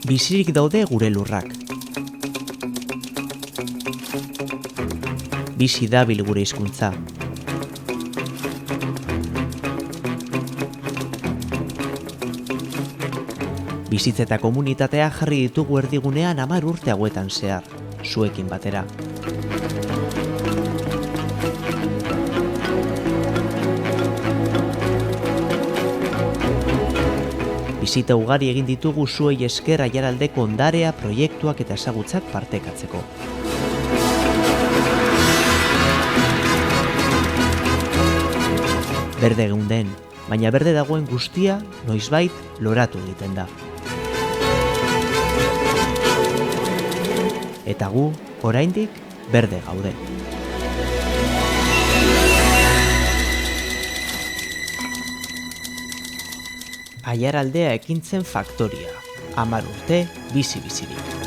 Bizirik daude gure lurrak. Bizi dabil gure hizkuntza. Bizitza eta komunitatea jarri ditugu erdigunean 10 urte hauetan zehar, zuekin batera. Bizita ugari egin ditugu zuei esker Aiaraldeko ondarea, proiektuak eta ezagutzak partekatzeko. Berde geunden, baina berde dagoen guztia noizbait loratu egiten da. Eta gu, oraindik, berde gaude. Aiaraldea ekintzen faktoria, 10 urte bizi-bizirik.